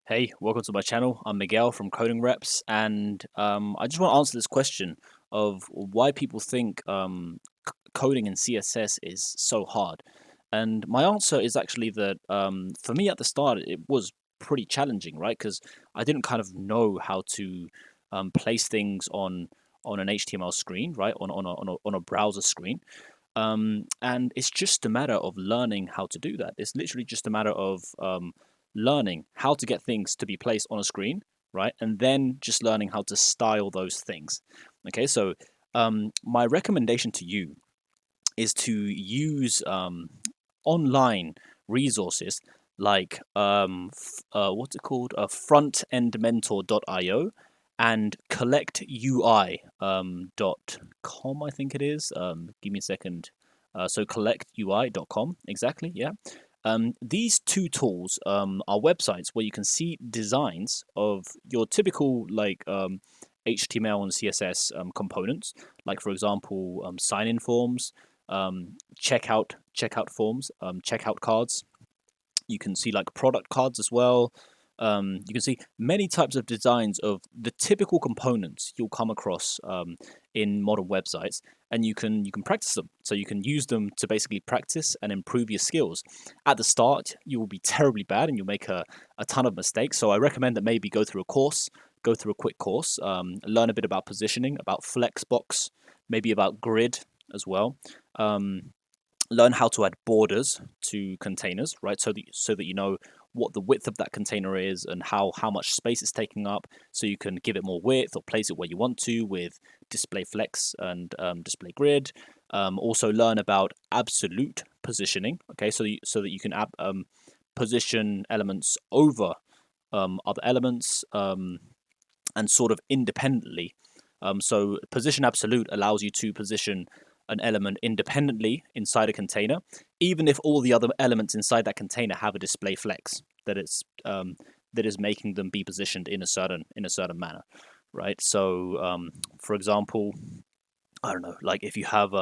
Hey, welcome to my channel. I'm Miguel from Coding Reps, and I just want to answer this question of why people think coding in CSS is so hard. And my answer is actually that for me at the start, it was pretty challenging, right? Because I didn't kind of know how to place things on an HTML screen, right? On a browser screen. And it's just a matter of learning how to do that. It's literally just a matter of learning how to get things to be placed on a screen, right? And then just learning how to style those things. Okay, so my recommendation to you is to use online resources like what's it called? Frontendmentor.io and collectui.com, I think it is. Give me a second. So collectui.com, exactly, yeah. These two tools are websites where you can see designs of your typical HTML and CSS components, like for example sign-in forms, checkout forms, checkout cards. You can see like product cards as well. You can see many types of designs of the typical components you'll come across in modern websites, and you can practice them. So you can use them to basically practice and improve your skills. At the start, you will be terribly bad and you'll make a ton of mistakes. So I recommend that maybe go through a quick course, learn a bit about positioning, about flexbox, maybe about grid as well. Learn how to add borders to containers, right? So that you know what the width of that container is and how much space it's taking up, so you can give it more width or place it where you want to with display flex and display grid. Also learn about absolute positioning, okay? So that you can position elements over other elements and sort of independently. So position absolute allows you to position an element independently inside a container, even if all the other elements inside that container have a display flex that is making them be positioned in a certain manner, right? So, for example, I don't know, like if you have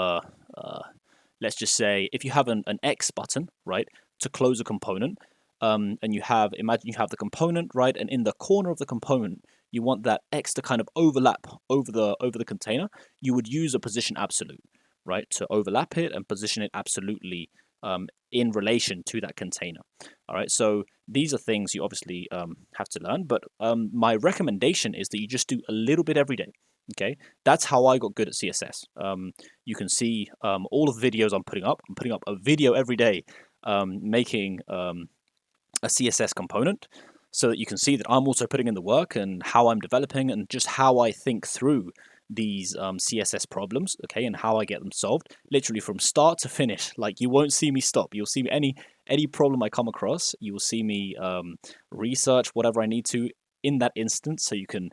let's just say if you have an X button, right, to close a component, and imagine you have the component, right, and in the corner of the component you want that X to kind of overlap over the container, you would use a position absolute, right, to overlap it and position it absolutely in relation to that container. All right, so these are things you obviously have to learn, but my recommendation is that you just do a little bit every day. Okay, that's how I got good at CSS. You can see all of the videos I'm putting up. I'm putting up a video every day making a CSS component, so that you can see that I'm also putting in the work and how I'm developing and just how I think through these CSS problems, okay, and how I get them solved, literally from start to finish. Like, you won't see me stop. You'll see me any problem I come across, you will see me research whatever I need to in that instance, so you can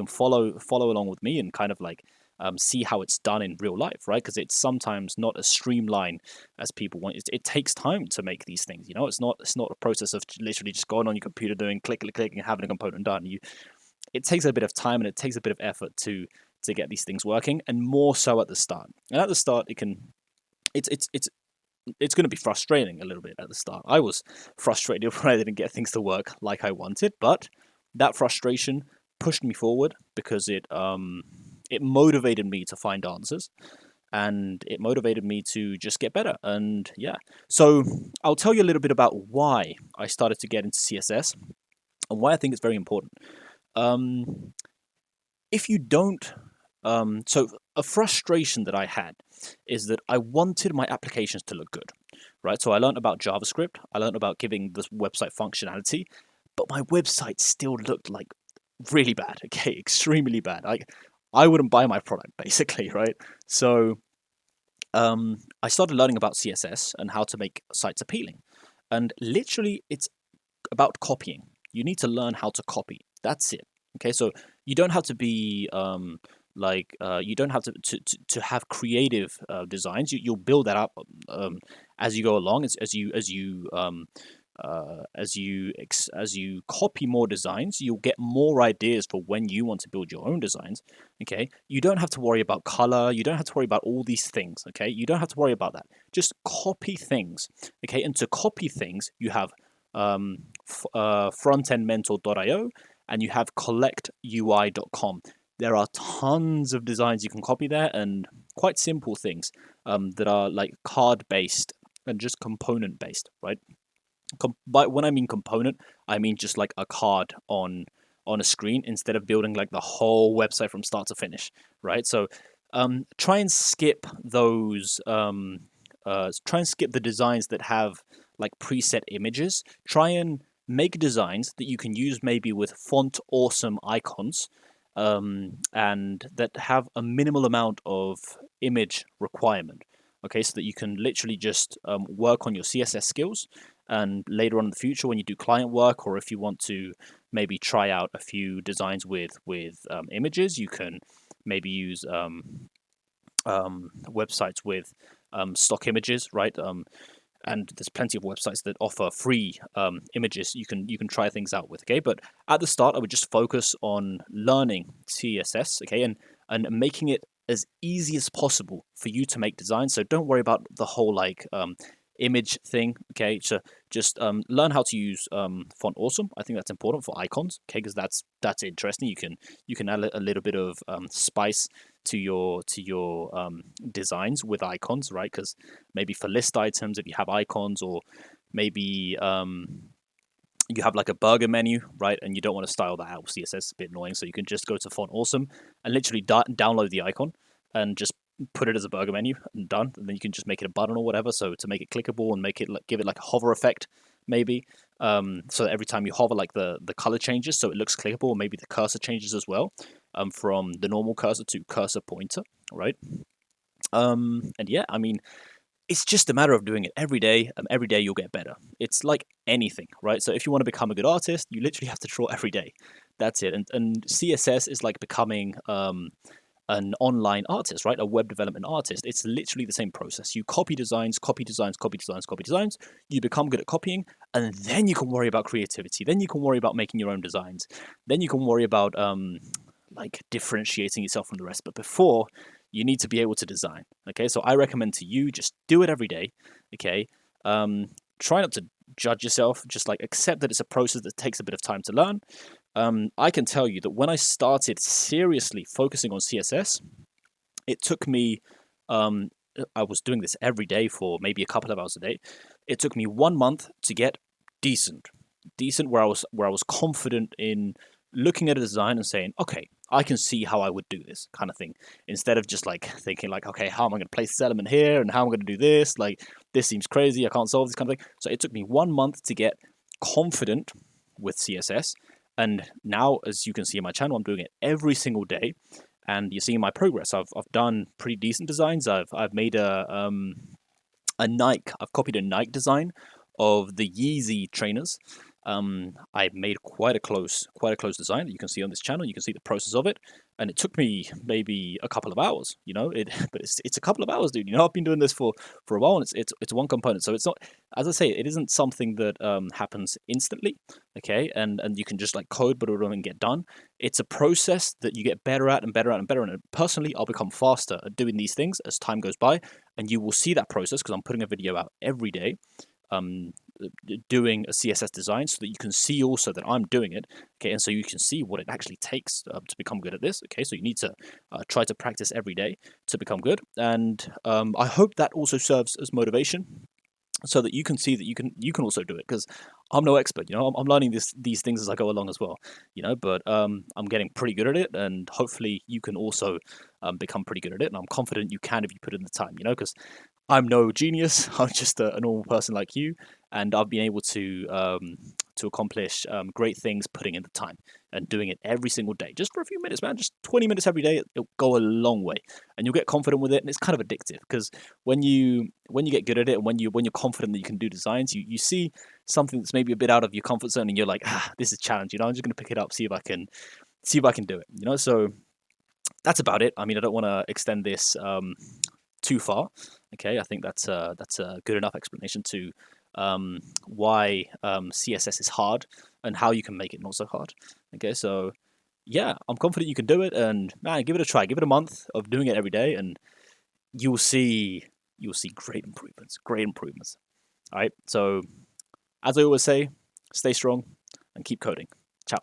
follow along with me and kind of like see how it's done in real life, right? Because it's sometimes not as streamlined as people want. It takes time to make these things. You know, it's not a process of literally just going on your computer doing click and having a component done. It takes a bit of time and it takes a bit of effort to get these things working, and more so at the start. And at the start, it's going to be frustrating a little bit at the start. I was frustrated when I didn't get things to work like I wanted, but that frustration pushed me forward because it motivated me to find answers, and it motivated me to just get better. And yeah, so I'll tell you a little bit about why I started to get into CSS and why I think it's very important. If you don't, so a frustration that I had is that I wanted my applications to look good, right? So I learned about JavaScript, I learned about giving this website functionality, but my website still looked like really bad, okay, extremely bad. I wouldn't buy my product, basically, right? So I started learning about CSS and how to make sites appealing. And literally, it's about copying. You need to learn how to copy. That's it. Okay, so you don't have to be you don't have to have creative designs. You'll build that up as you go along. As you copy more designs, you'll get more ideas for when you want to build your own designs. Okay, you don't have to worry about color. You don't have to worry about all these things. Okay, you don't have to worry about that. Just copy things. Okay, and to copy things, you have frontendmentor.io, and you have collectui.com. There are tons of designs you can copy there, and quite simple things that are like card based and just component based, right? But when I mean component, I mean just like a card on a screen instead of building like the whole website from start to finish, right? So try and skip those. Try and skip the designs that have like preset images. Try and make designs that you can use maybe with font awesome icons, and that have a minimal amount of image requirement. Okay, so that you can literally just work on your CSS skills, and later on in the future when you do client work, or if you want to maybe try out a few designs with images, you can maybe use websites with stock images, right? And there's plenty of websites that offer free images you can try things out with. Okay, but at the start, I would just focus on learning CSS. Okay, and making it as easy as possible for you to make designs. So don't worry about the whole like image thing. Okay, so just learn how to use font awesome. I think that's important for icons. Okay, because that's interesting. You can add a little bit of spice to your designs with icons, right? Because maybe for list items, if you have icons, or maybe you have like a burger menu, right? And you don't want to style that out with CSS, it's a bit annoying. So you can just go to Font Awesome and literally download the icon and just put it as a burger menu and done. And then you can just make it a button or whatever. So to make it clickable and make it give it like a hover effect, maybe. So that every time you hover, like the color changes, so it looks clickable. Or maybe the cursor changes as well, from the normal cursor to cursor pointer, right? And yeah, I mean, it's just a matter of doing it every day. Every day you'll get better. It's like anything, right? So if you want to become a good artist, you literally have to draw every day. That's it. And CSS is like becoming an online artist, right? A web development artist. It's literally the same process. You copy designs, copy designs, copy designs, copy designs. You become good at copying, and then you can worry about creativity. Then you can worry about making your own designs. Then you can worry about like differentiating yourself from the rest. But before, you need to be able to design. Okay, so I recommend to you just do it every day. Okay, try not to judge yourself. Just like accept that it's a process that takes a bit of time to learn. I can tell you that when I started seriously focusing on CSS, it took me. I was doing this every day for maybe a couple of hours a day. It took me 1 month to get decent where I was confident in looking at a design and saying, okay, I can see how I would do this kind of thing, instead of just like thinking like, okay, how am I going to place this element here and how am I going to do this? Like, this seems crazy. I can't solve this kind of thing. So it took me 1 month to get confident with CSS. And now, as you can see in my channel, I'm doing it every single day, and you're seeing my progress. I've done pretty decent designs. I've made a Nike. I've copied a Nike design of the Yeezy trainers. I made quite a close design that you can see on this channel. You can see the process of it, and it took me maybe a couple of hours. But it's a couple of hours, dude. I've been doing this for a while, and it's one component. So it's not, as I say, it isn't something that happens instantly. Okay, and you can just like code, but it won't get done. It's a process that you get better at and better at and better at. And personally, I'll become faster at doing these things as time goes by, and you will see that process because I'm putting a video out every day. Doing a CSS design, so that you can see also that I'm doing it. Okay, and so you can see what it actually takes to become good at this. Okay, so you need to try to practice every day to become good, and I hope that also serves as motivation, so that you can see that you can also do it, because I'm no expert. I'm learning these things as I go along as well. But I'm getting pretty good at it, and hopefully you can also become pretty good at it. And I'm confident you can if you put in the time. Because I'm no genius. I'm just a normal person like you, and I've been able to accomplish great things putting in the time and doing it every single day, just for a few minutes, man. Just 20 minutes every day. It'll go a long way, and you'll get confident with it. And it's kind of addictive, because when you get good at it, and when you're confident that you can do designs, you see something that's maybe a bit out of your comfort zone, and you're like, this is a challenge. I'm just going to pick it up, see if I can do it. So that's about it. I mean, I don't want to extend this too far. Okay, I think that's a good enough explanation to why CSS is hard and how you can make it not so hard. Okay, so yeah, I'm confident you can do it, and man, give it a try. Give it a month of doing it every day, and you'll see great improvements. Great improvements. All right. So as I always say, Stay strong and keep coding. Ciao.